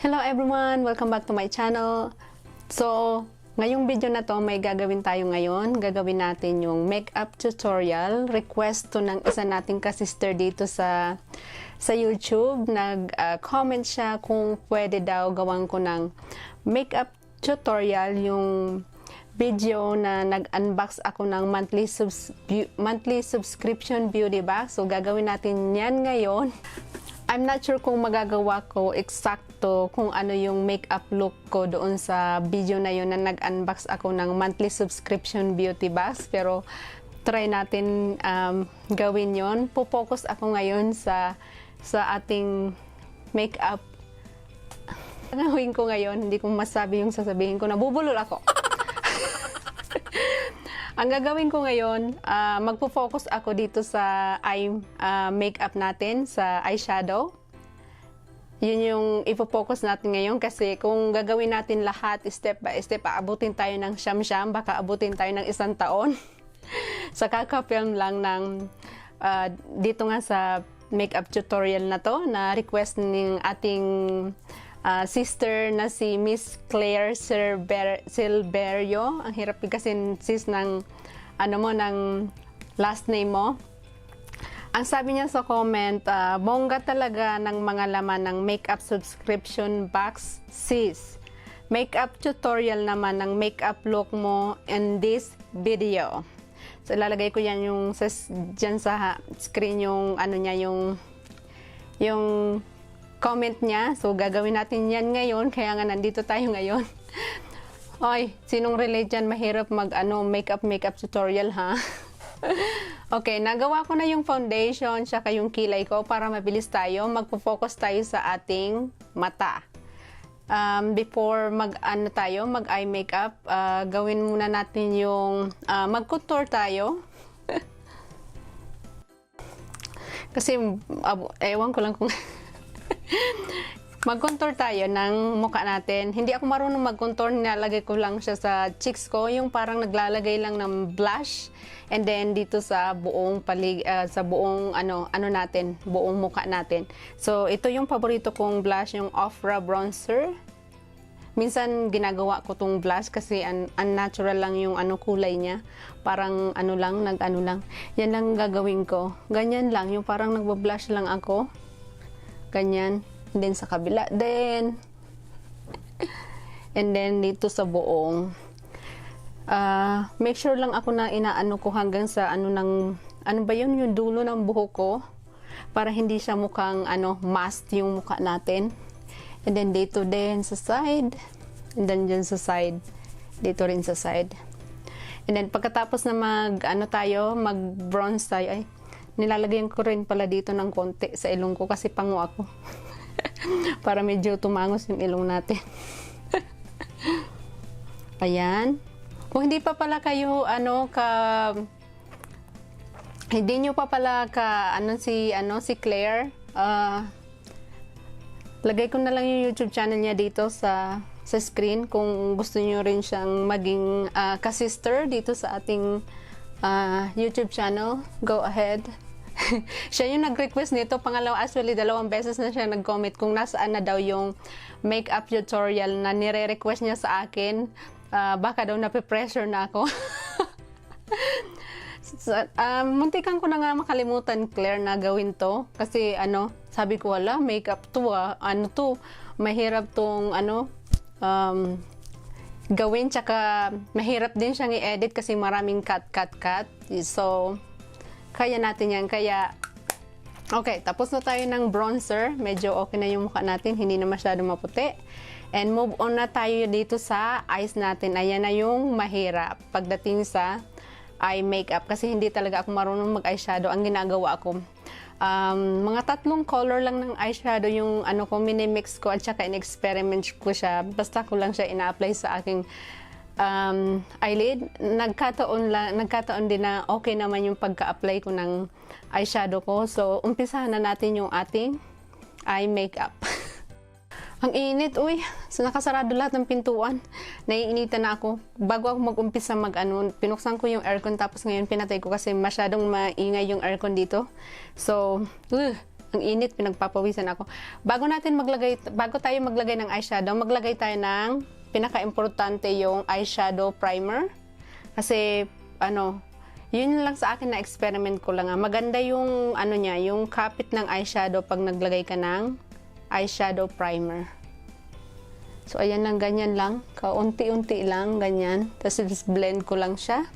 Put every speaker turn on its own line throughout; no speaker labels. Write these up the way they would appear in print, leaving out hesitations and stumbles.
Hello everyone! Welcome back to my channel. So, ngayong video na to, may gagawin tayo ngayon. Gagawin natin yung makeup tutorial. Request to ng isa nating ka-sister dito sa YouTube. Nag-comment siya kung pwede daw gawan ko ng makeup tutorial yung video na nag-unbox ako ng monthly subscription beauty box. So, gagawin natin yan ngayon. I'm not sure kung magagawa ko eksakto kung ano yung makeup look ko doon sa video na yun na nag-unbox ako ng monthly subscription beauty box. Pero try natin gawin yon. Focus ako ngayon sa ating makeup. Gagawin ko ngayon, hindi ko masabi yung sasabihin ko, nabubulol ako. Ang gagawin ko ngayon, magpo-focus ako dito sa eye makeup natin, sa eyeshadow. Yun yung ipo-focus natin ngayon kasi kung gagawin natin lahat step by step, aabutin tayo ng siyam-siyam, baka abutin tayo ng 1 taon. Sa kaka-film lang ng dito nga sa makeup tutorial na to, na request ng ating sister na si Miss Claire Silverio. Ang hirap kasi sis ng ng last name mo. Ang sabi niya sa comment, bongga talaga ng mga laman ng makeup subscription box, sis. Makeup tutorial naman ng makeup look mo in this video. So ilalagay ko yan yung dyan sa screen yung yung comment niya. So, gagawin natin yan ngayon. Kaya nga, nandito tayo ngayon. Oy, sinong relate dyan? Mahirap makeup tutorial, ha? Okay, nagawa ko na yung foundation, tsaka yung kilay ko para mabilis tayo. Magpo-focus tayo sa ating mata. Before mag-eye makeup, gawin muna natin yung mag-contour tayo. Kasi, ewan ko lang kung mag-contour tayo ng mukha natin. Hindi ako marunong mag-contour, nilalagay ko lang siya sa cheeks ko, yung parang naglalagay lang ng blush, and then dito sa buong buong mukha natin. So ito yung paborito kong blush, yung Ofra bronzer. Minsan ginagawa ko tong blush kasi unnatural lang yung kulay niya. Parang lang. Yan lang gagawin ko. Ganyan lang, yung parang nagba-blush lang ako. Ganyan. And then sa kabila din. And then dito sa buong. Make sure lang ako na inaano ko hanggang sa ano ba yun, yung dulo ng buhok ko. Para hindi siya mukhang masked yung mukha natin. And then dito din sa side. And then dyan sa side. Dito rin sa side. And then pagkatapos na mag-bronze tayo, nilalagyan ko rin pala dito ng konti sa ilong ko kasi pango ako. Para medyo tumangos yung ilong natin. Ayan. Kung hindi pa pala kayo hindi nyo pa pala si Claire, lagay ko na lang yung YouTube channel niya dito sa screen kung gusto nyo rin siyang maging ka-sister dito sa ating YouTube channel. Go ahead. Siya yung nag-request nito. Actually, 2 beses na siya nag-comment kung nasaan na daw yung makeup tutorial na nire-request niya sa akin. Baka daw nape-pressure na ako. Muntikan ko na nga makalimutan, Claire, na gawin to. Kasi sabi ko, wala, makeup to mahirap tong gawin, tsaka mahirap din siyang i-edit kasi maraming cut. So, kaya natin yan. Kaya, okay, tapos na tayo ng bronzer. Medyo okay na yung mukha natin. Hindi na masyado maputi. And move on na tayo dito sa eyes natin. Ayan na yung mahirap pagdating sa eye makeup. Kasi hindi talaga ako marunong mag-eyeshadow. Ang ginagawa ko, mga 3 color lang ng eyeshadow yung minimix ko at saka in-experiment ko siya. Basta ko lang siya ina-apply sa aking eyelid. Nagkataon din na okay naman yung pagka-apply ko ng eyeshadow ko. So, umpisahan na natin yung ating eye makeup. Ang init, uy. So, nakasarado lahat ng pintuan. Naiinitan na ako. Bago ako mag-umpisa pinuksan ko yung aircon tapos ngayon pinatay ko kasi masyadong maingay yung aircon dito. So, ang init, pinagpapawisan ako. Bago tayo maglagay ng eyeshadow, maglagay tayo ng pinaka-importante yung eyeshadow primer. Kasi, yun lang sa akin na experiment ko lang. Maganda yung, yung kapit ng eyeshadow pag naglagay ka ng eyeshadow primer. So, ayan lang, ganyan lang. Kaunti-unti lang, ganyan. Tapos, blend ko lang siya.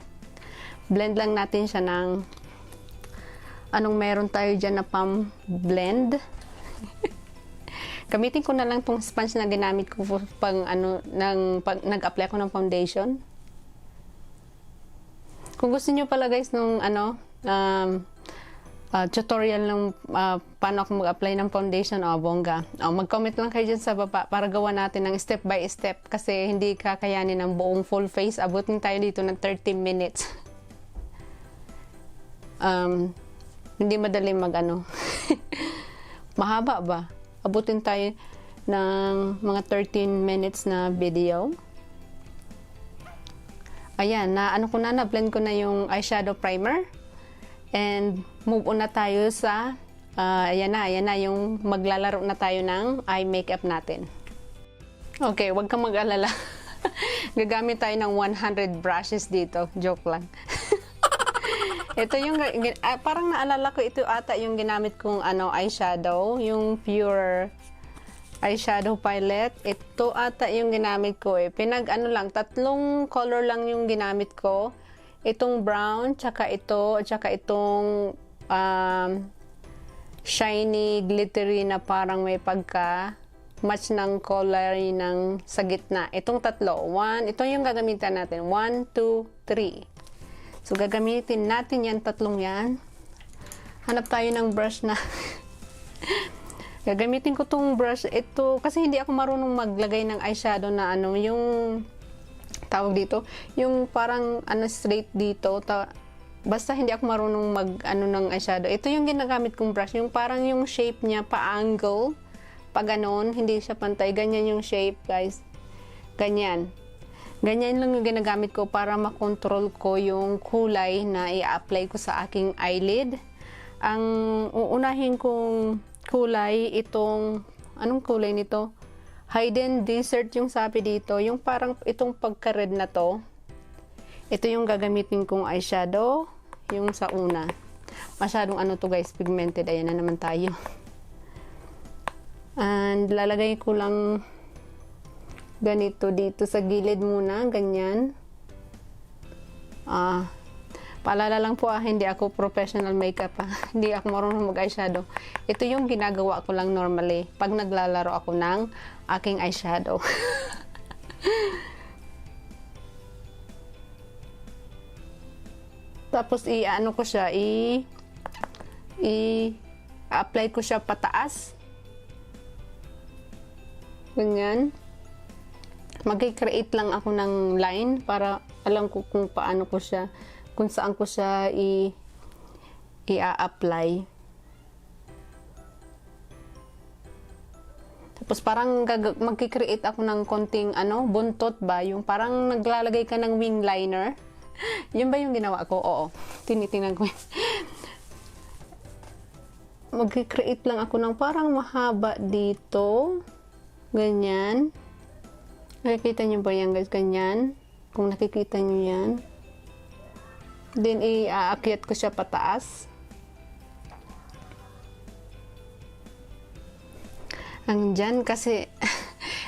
Blend lang natin siya ng anong meron tayo dyan na pang-blend. Gamitin ko na lang tong sponge na ginamit ko pag nag-apply ako ng foundation. Kung gusto niyo pala guys nung tutorial ng paano ako mag-apply ng foundation, bongga. Mag-comment lang kayo dyan sa baba para gawa natin ng step by step kasi hindi kakayanin ng buong full face. Abutin tayo dito ng 30 minutes. Hindi madali mahaba ba? Abutin tayo ng mga 13 minutes na video. Ayan, na-blend ko na yung eyeshadow primer. And move on na tayo sa, ayan na yung maglalaro na tayo ng eye makeup natin. Okay, wag kang mag-alala. Gagamit tayo ng 100 brushes dito. Joke lang. Ito yung, parang naalala ko ito ata yung ginamit kong eyeshadow, yung pure eyeshadow palette. Ito ata yung ginamit ko tatlong color lang yung ginamit ko. Itong brown, tsaka itong shiny, glittery na parang may match ng color ng sa gitna. Itong tatlo. Ito yung gagamitan natin. 1, 2, 3. So, gagamitin natin yan, tatlong yan. Hanap tayo ng brush na. Gagamitin ko tong brush. Ito, kasi hindi ako marunong maglagay ng eyeshadow na yung tawag dito. Yung parang straight dito. Basta hindi ako marunong ng eyeshadow. Ito yung ginagamit kong brush. Yung parang yung shape niya, pa-angle. Pa-ganon. Hindi siya pantay. Ganyan yung shape, guys. Ganyan. Ganyan lang yung ginagamit ko para makontrol ko yung kulay na i-apply ko sa aking eyelid. Ang uunahin kong kulay, anong kulay nito? Hidden Desert yung sabi dito. Yung parang itong pagka-red na to. Ito yung gagamitin kong eyeshadow. Yung sa una. Masyadong to guys, pigmented. Ayan na naman tayo. And lalagay ko lang ganito dito sa gilid muna, ganyan. Paalala lang po hindi ako professional makeup hindi ako marunong mag-eyeshadow. Ito yung ginagawa ko lang normally pag naglalaro ako ng aking eyeshadow. Tapos ko siya, i-apply ko siya pataas. Ganyan. Mag-create lang ako ng line para alam ko kung paano ko siya, kung saan ko siya i-apply. Tapos parang mag-create ako ng konting buntot ba, yung parang naglalagay ka ng wing liner. Yun ba yung ginawa ko? Oo. Tinitingnan ko. Mag-create lang ako ng parang mahaba dito. Ganyan. Nakikita nyo ba yan guys? Ganyan. Kung nakikita nyo yan. Then, i-aakyat ko siya pataas. Hanggang kasi,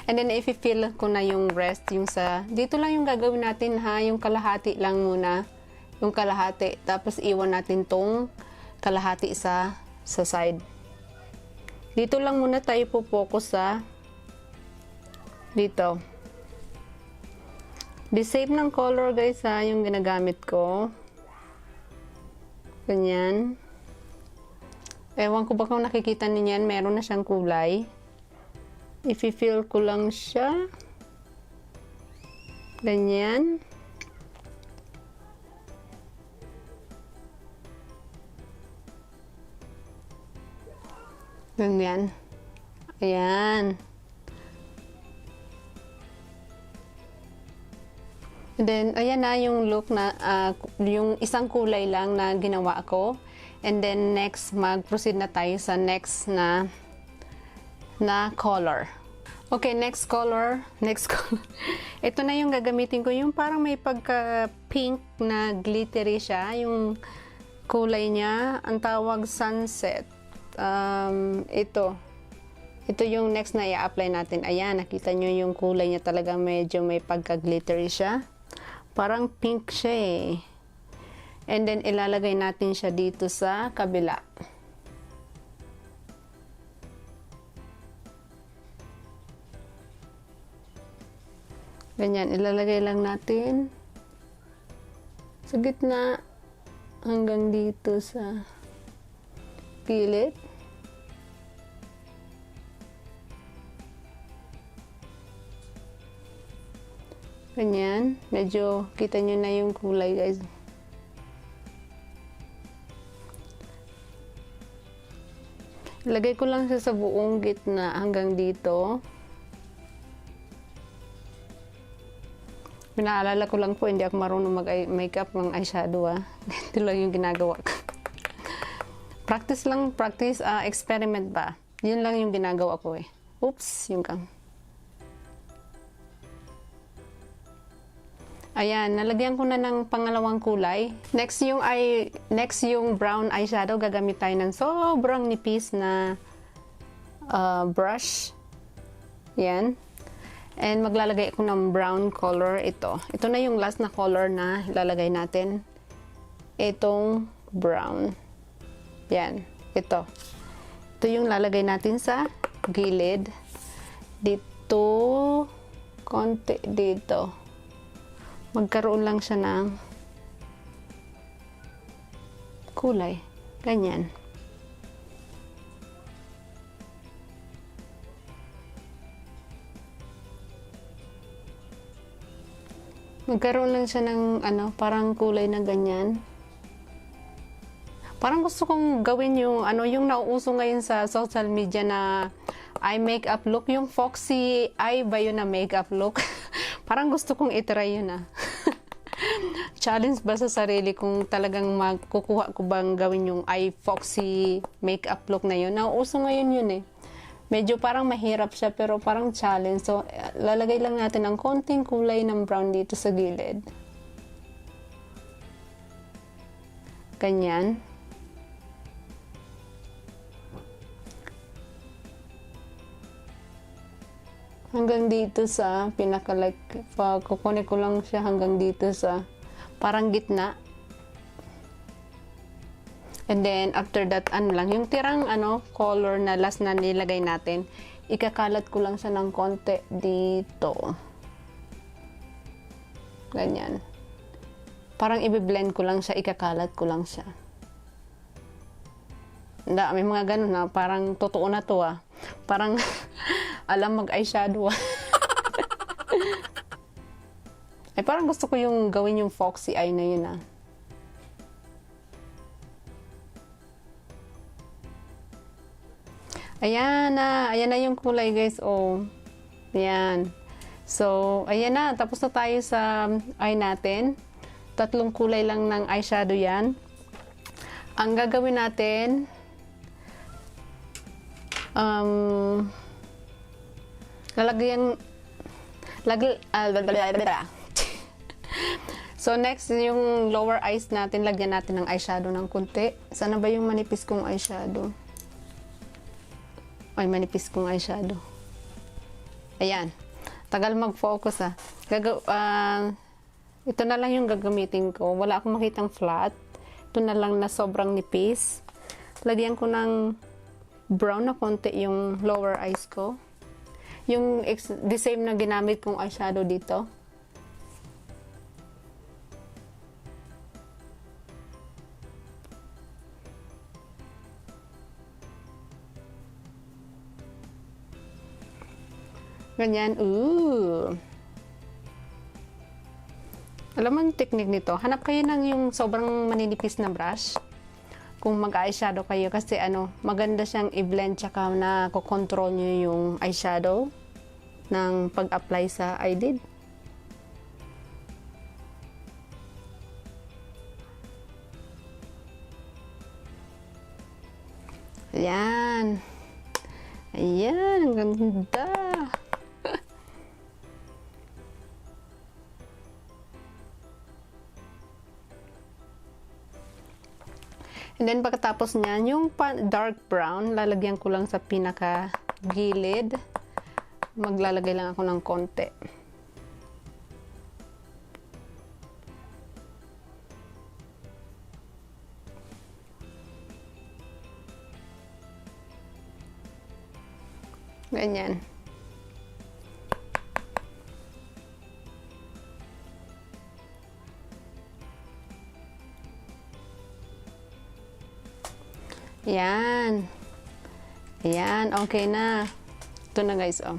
and then, i-fill ko na yung rest. Dito lang yung gagawin natin ha. Yung kalahati lang muna. Yung kalahati. Tapos, iwan natin tong kalahati sa side. Dito lang muna tayo po-focus sa dito. The same ng color guys yung ginagamit ko. Ganyan. Ewan ko ba kung nakikita niyo yan, meron na siyang kulay. I-fill ko lang siya. Ganyan. Ganyan. Ayan. And then, ayan na yung look na, yung isang kulay lang na ginawa ko. And then next, mag-proceed na tayo sa next na color. Okay, next color. Ito na yung gagamitin ko, yung parang may pagka-pink na glittery siya, yung kulay niya, ang tawag sunset. Ito yung next na i-apply natin. Ayan, nakita nyo yung kulay niya talaga, medyo may pagka-glittery siya. Parang pink siya eh. And then ilalagay natin siya dito sa kabila. Ganyan, ilalagay lang natin sa gitna hanggang dito sa gilid. Ganyan, medyo kita nyo na yung kulay, guys. Ilagay ko lang siya sa buong gitna hanggang dito. Pinaalala ko lang po, hindi ako marunong mag-makeup ng eyeshadow. Ito lang yung ginagawa ko. Practice lang, experiment ba? Yun lang yung ginagawa ko eh. Oops, yung kang. Ayan, nalagyan ko na ng pangalawang kulay. Next yung brown eyeshadow, gagamit tayo ng sobrang nipis na brush. Yan. And maglalagay ako ng brown color ito. Ito na yung last na color na ilalagay natin. Itong brown. Yan. Ito. Ito yung lalagay natin sa gilid. Dito. Konti dito. Magkaroon lang siya ng kulay. Ganyan. Magkaroon lang siya ng parang kulay na ganyan. Parang gusto kong gawin yung yung nauuso ngayon sa social media na eye makeup look, yung foxy eye ba yun na makeup look? Parang gusto kong itry yun Challenge ba sa sarili kung talagang magkukuha ko bang gawin yung eye foxy makeup look na yun? Nauuso ngayon yun eh. Medyo parang mahirap siya pero parang challenge. So, lalagay lang natin ang konting kulay ng brown dito sa gilid. Ganyan. Hanggang dito sa kukunin ko lang siya hanggang dito sa parang gitna. And then, after that, yung tirang color na last na nilagay natin, ikakalat ko lang siya ng konti dito. Ganyan. Parang i-blend ko lang siya, ikakalat ko lang siya. May mga ganun na, parang totoo na to Parang, alam mag-eyeshadow Ay, parang gusto ko yung gawin yung foxy eye na yun Ayan na yung kulay guys, ayan. So, ayan na, tapos na tayo sa eye natin. 3 kulay lang ng eyeshadow yan. Ang gagawin natin, so next, yung lower eyes natin, lagyan natin ng eyeshadow ng kunti. Sana ba yung manipis kong eyeshadow? Ay, manipis kong eyeshadow. Ayan. Tagal mag-focus ito na lang yung gagamitin ko. Wala akong makitang flat. Ito na lang na sobrang nipis. Lagyan ko ng brown na konti yung lower eyes ko. Yung the same na ginamit kong eyeshadow dito. Ganyan. Ooh. Alam mo yung technique nito? Hanap kayo ng yung sobrang maninipis na brush. Kung mag-eyeshadow kayo. Kasi maganda siyang i-blend tsaka na kukontrol nyo yung eyeshadow ng pag-apply sa eyelid. Ayan. Ayan, ang ganda. And then pagkatapos niyan, yung dark brown, lalagyan ko lang sa pinaka gilid. Maglalagay lang ako ng konti. Ganyan. Yan. Ayan, okay na. Ito na guys, oh.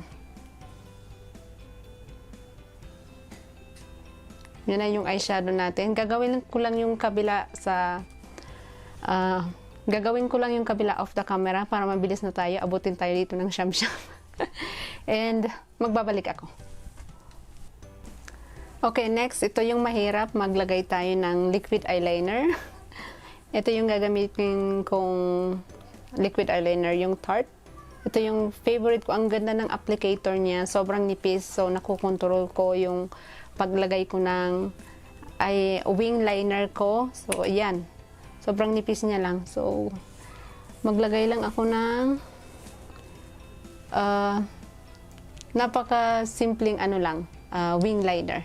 Yan na yung eyeshadow natin. Gagawin ko lang yung kabila sa... gagawin ko lang yung kabila off the camera para mabilis na tayo. Abutin tayo dito ng siyam-siyam. And magbabalik ako. Okay, next. Ito yung mahirap. Maglagay tayo ng liquid eyeliner. Ito yung gagamitin kong liquid eyeliner, yung Tarte. Ito yung favorite ko. Ang ganda ng applicator niya. Sobrang nipis. So, nakokontrol ko yung paglagay ko ng wing liner ko. So, ayan. Sobrang nipis niya lang. So, maglagay lang ako ng napaka-simpleng wing liner.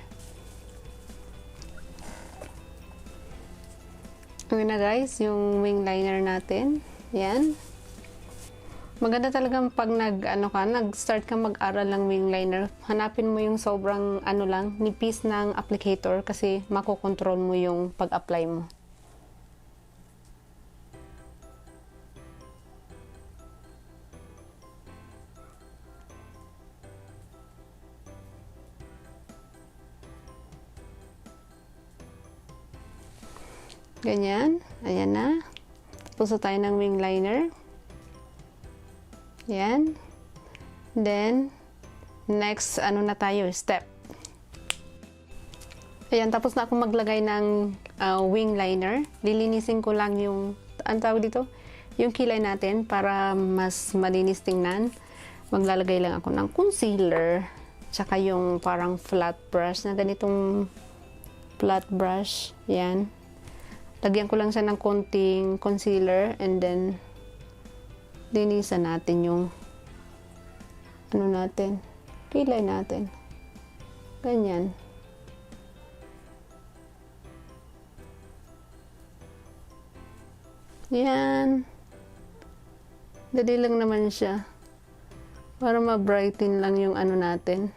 Ngayon na guys, yung wing liner natin. Yan. Maganda talagang pag nag-start ka mag-aral ng wing liner, hanapin mo yung sobrang nipis ng applicator kasi makokontrol mo yung pag-apply mo. Ganyan. Ayan na. Tapos tayo ng wing liner. Yan. Then, next, na tayo? Step. Ayan, tapos na ako maglagay ng wing liner. Lilinisin ko lang yung, tawag dito? Yung kilay natin para mas malinis tingnan. Maglalagay lang ako ng concealer. Tsaka yung parang flat brush na ganitong flat brush. Yan. Lagyan ko lang siya ng konting concealer and then linisan natin yung kilay natin. Ganyan. Yan. Dali lang naman siya. Para ma-brighten lang yung natin.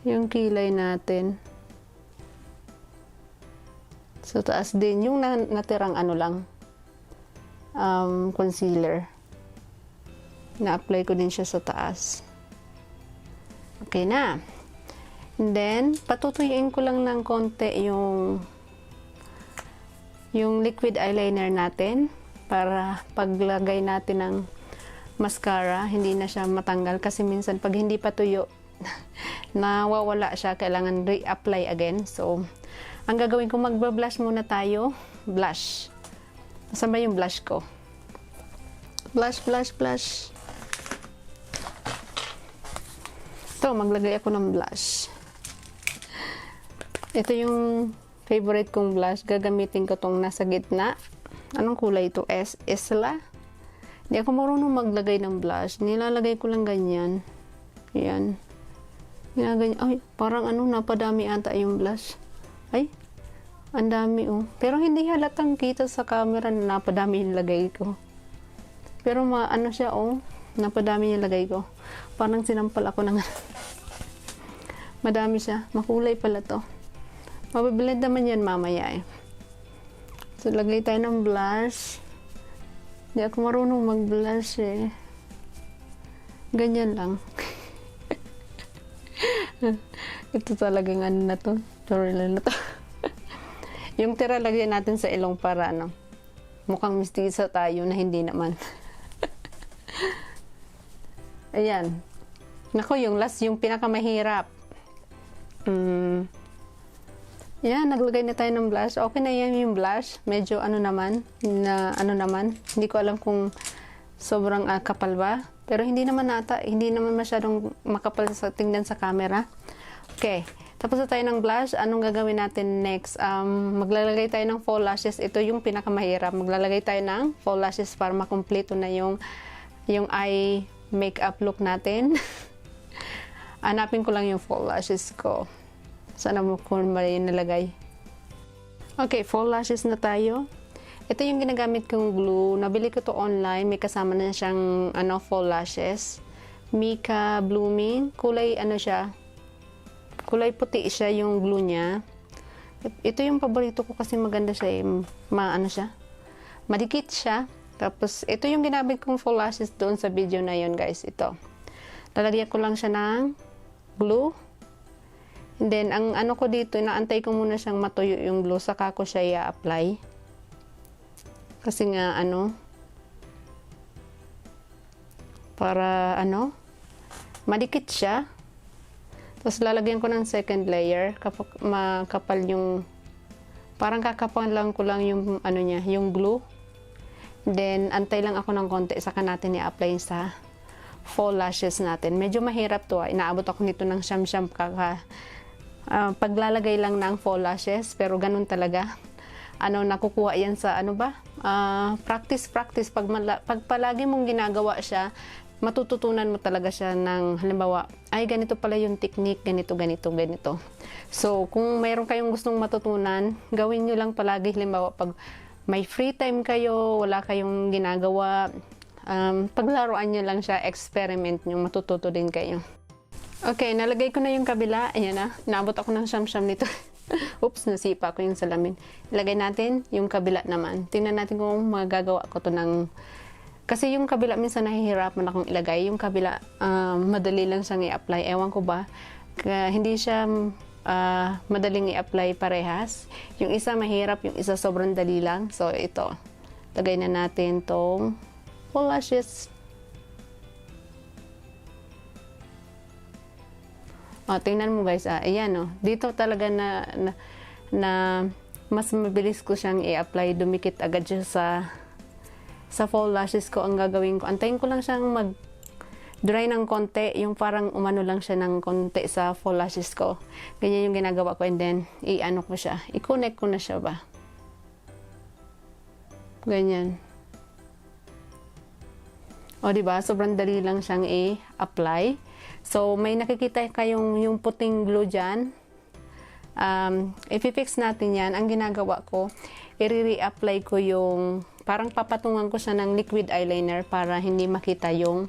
Yung kilay natin. So, taas din. Yung natirang concealer. Na-apply ko din siya sa taas. Okay na. And then, patutuyuin ko lang ng konti yung liquid eyeliner natin para paglagay natin ng mascara, hindi na siya matanggal kasi minsan pag hindi pa tuyo, nawawala siya. Kailangan re-apply again. So, ang gagawin ko, magba-blush muna tayo. Blush. Saan ba yung blush ko? Blush, blush, blush. Ito, maglagay ako ng blush. Ito yung favorite kong blush. Gagamitin ko tong nasa gitna. Anong kulay ito? Isla. Hindi ako marunong maglagay ng blush. Nilalagay ko lang ganyan. Yan. Ginaganyan. Ay, parang napadami ata yung blush. Ay, ang dami oh. Pero hindi halatang kita sa camera na napadami yung lagay ko. Pero siya oh. Napadami yung lagay ko. Parang sinampal ako ng madami siya. Makulay pala to. Mabibilad naman yan mamaya eh. So, lagay tayo ng blush. Hindi ako marunong mag-blush eh. Ganyan lang. Ito talagang na to. Tutorial na to. Yung tira lagyan natin sa ilong para mukhang mistisa tayo na hindi naman. Ayan. Nako, yung last, yung pinakamahirap. Yan, naglagay na tayo ng blush. Okay na yan yung blush. Medyo hindi ko alam kung sobrang kapal ba. Pero hindi naman masyadong makapal sa tingnan sa camera. Okay, tapos na tayo ng blush. Anong gagawin natin next? Maglalagay tayo ng faux lashes. Ito yung pinakamahirap. Maglalagay tayo ng faux lashes para makumpleto na yung eye makeup look natin. Hanapin ko lang yung faux lashes ko. Sana mo kung mali yung nalagay. Okay, faux lashes na tayo. Ito yung ginagamit kong glue. Nabili ko to online. May kasama na siyang faux lashes. Mika Blooming. Kulay siya. Kulay puti siya yung glue niya. Ito yung paborito ko kasi maganda siya. Siya. Madikit siya. Tapos ito yung ginamit kong faux lashes doon sa video na yon, guys. Ito. Lalagyan ko lang siya ng glue. And then, ang ko dito, inaantay ko muna siyang matuyo yung glue, saka ko siya i-apply. Kasi nga, para, madikit siya. Tapos, lalagyan ko ng second layer, kapag makapal yung, parang kakapal lang ko lang yung, yung glue. Then, antay lang ako ng konti, saka natin i-apply sa faux lashes natin. Medyo mahirap to, Inaabot ako nito ng siyam-siyam paglalagay lang ng faux lashes, pero ganun talaga. Nakukuha yan sa practice. Pag palagi mong ginagawa siya, matututunan mo talaga siya ng halimbawa, ay ganito pala yung technique, ganito. So, kung mayroon kayong gustong matutunan, gawin nyo lang palagi. Halimbawa, pag may free time kayo, wala kayong ginagawa, paglaruan nyo lang siya, experiment nyo, matututo din kayo. Okay, nalagay ko na yung kabila. Ayan na, naabot ako ng siyam-siyam nito. Oops, nasipa ko yung salamin. Ilagay natin yung kabila naman. Tingnan natin kung magagawa ko to ng... Kasi yung kabila, minsan nahihirapan akong ilagay. Yung kabila, madali lang siyang i-apply. Ewan ko ba, hindi siya madaling i-apply parehas. Yung isa mahirap, yung isa sobrang dali lang. So, ito. Lagay na natin tong faux lashes. Tingnan mo guys, ayan dito talaga na mas mabilis ko siyang i-apply, dumikit agad siya sa faux lashes ko. Ang gagawin ko, antayin ko lang siyang mag-dry ng konti, yung parang umano lang siya ng konti sa faux lashes ko. Ganyan yung ginagawa ko, and then ko siya, i-connect ko na siya ba. Ganyan. Diba? Sobrang dali lang siyang i-apply. So, may nakikita kayong yung puting glue dyan. I-fix natin yan. Ang ginagawa ko, i-re-apply ko yung, parang papatungan ko siya ng liquid eyeliner para hindi makita yung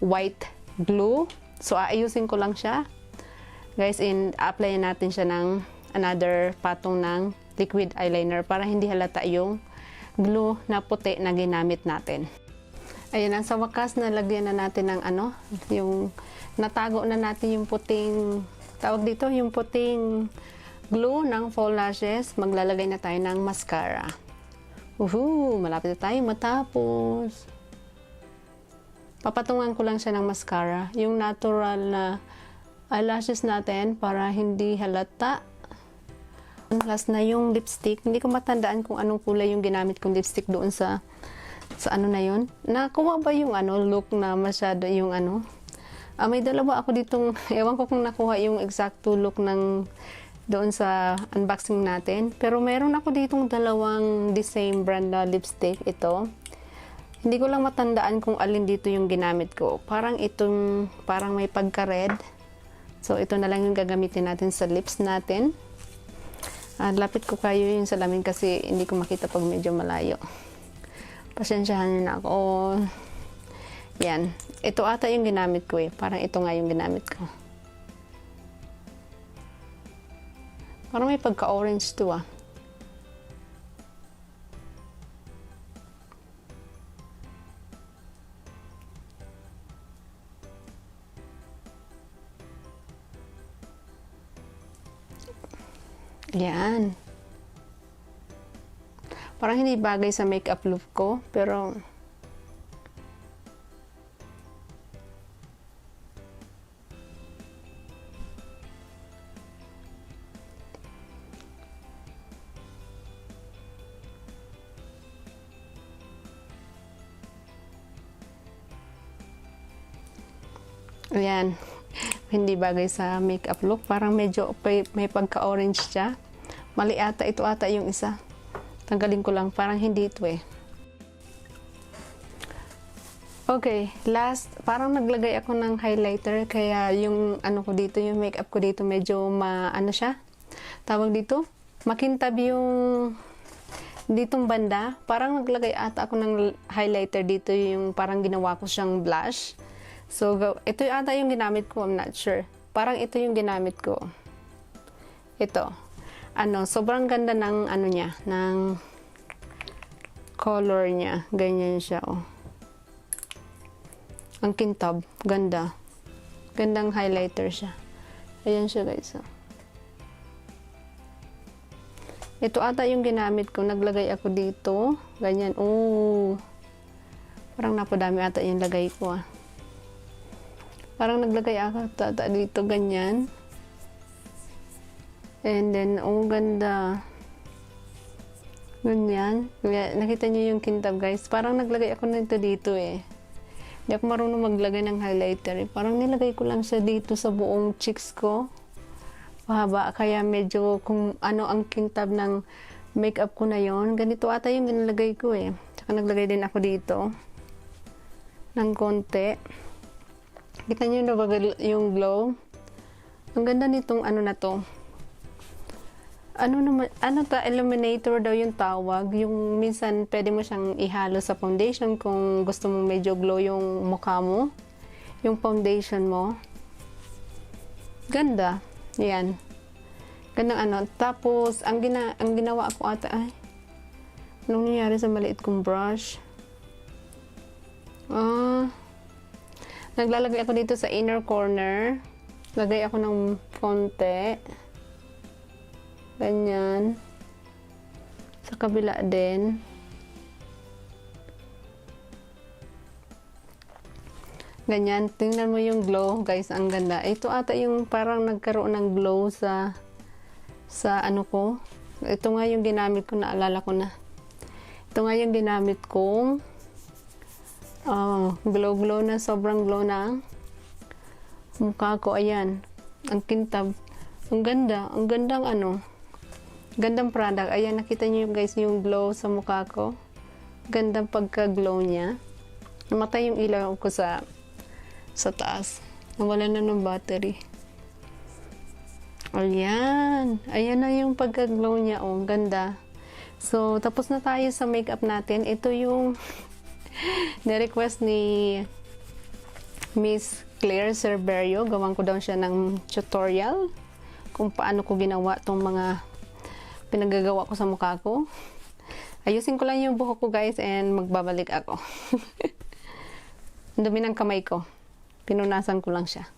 white glue. So, aayusin ko lang siya. Guys, apply natin siya ng another patong ng liquid eyeliner para hindi halata yung glue na puti na ginamit natin. Ayun, sa wakas, nalagyan na natin ng yung natago na natin yung puting, tawag dito, yung puting glue ng faux lashes. Maglalagay na tayo ng mascara. Malapit na tayo matapos. Papatungan ko lang siya ng mascara. Yung natural na eyelashes natin para hindi halata. Last na yung lipstick. Hindi ko matandaan kung anong kulay yung ginamit kong lipstick doon sa na yun. Nakuha ba yung look na masyado yung may dalawa ako ditong, ewan ko kung nakuha yung exacto look ng doon sa unboxing natin. Pero meron ako ditong dalawang the same brand na lipstick. Ito. Hindi ko lang matandaan kung alin dito yung ginamit ko. Parang may pagka-red. So, ito na lang yung gagamitin natin sa lips natin. Lapit ko kayo yung salamin kasi hindi ko makita pag medyo malayo. Pasensyahan nyo na ako. Yan. Ito ata yung ginamit ko Parang ito nga yung ginamit ko. Parang may pagka-orange to Yan. Parang hindi bagay sa makeup look ko, pero Ayan. Hindi bagay sa makeup look. Parang medyo may pagka-orange siya. Mali ata. Ito ata yung isa. Tanggalin ko lang. Parang hindi ito eh. Okay, last, parang naglagay ako ng highlighter, kaya yung ano ko dito, yung makeup ko dito medyo ano siya, tawag dito, makintab yung ditong banda. Parang naglagay ata ako ng highlighter dito, yung parang ginawa ko siyang blush. So, ito ata yung ginamit ko, I'm not sure. Parang ito yung ginamit ko. Ito. Sobrang ganda ng ano niya, ng color niya. Ganyan siya, oh. Ang kintab. Ganda. Gandang highlighter siya. Ayan siya, guys. Ito ata yung ginamit ko. Naglagay ako dito. Ganyan. Oh. Parang napadami ata yung lagay ko, ah. Parang naglagay ako ata dito. Ganyan. And then, oh, ganda. Ganyan. Nakita niyo yung kintab, guys. Parang naglagay ako nito dito, eh. Hindi ako marunong maglagay ng highlighter. Parang nilagay ko lang siya dito sa buong cheeks ko. Mahaba. Kaya medyo kung ano ang kintab ng makeup ko na yon. Ganito ata yung nilagay ko eh. Tsaka naglagay din ako dito. Ng konti. Kita nyo na ba yung glow? Ang ganda nitong ano na to. Illuminator daw yung tawag. Yung minsan pwede mo siyang ihalo sa foundation kung gusto mo medyo glow yung mukha mo. Yung foundation mo. Ganda. Yan. Gandang Tapos, ang ginawa ko ata, anong nangyari sa maliit kong brush? Naglalagay ako dito sa inner corner. Lagay ako ng konti. Ganyan. Sa kabila din. Ganyan. Tingnan mo yung glow, guys. Ang ganda. Ito ata yung parang nagkaroon ng glow sa ano ko. Ito nga yung ginamit ko. Naalala ko na. Ito nga yung ginamit kong glow na. Sobrang glow na mukha ko. Ayan. Ang kintab. Ang ganda. Ang gandang gandang product. Ayan, nakita niyo guys yung glow sa mukha ko. Gandang pagka-glow niya. Namatay yung ilaw ko sa taas. Nawala na ng battery. Ayan. Ayan na yung pagka-glow niya. Oh, ganda. So, tapos na tayo sa makeup natin. Ito yung na-request ni Miss Claire Cerverio. Gawan ko daw siya ng tutorial kung paano ko ginawa tong mga pinagagawa ko sa mukha ko. Ayusin ko lang yung buhok ko, guys, and magbabalik ako. Ang dumi ng kamay ko. Pinunasan ko lang siya.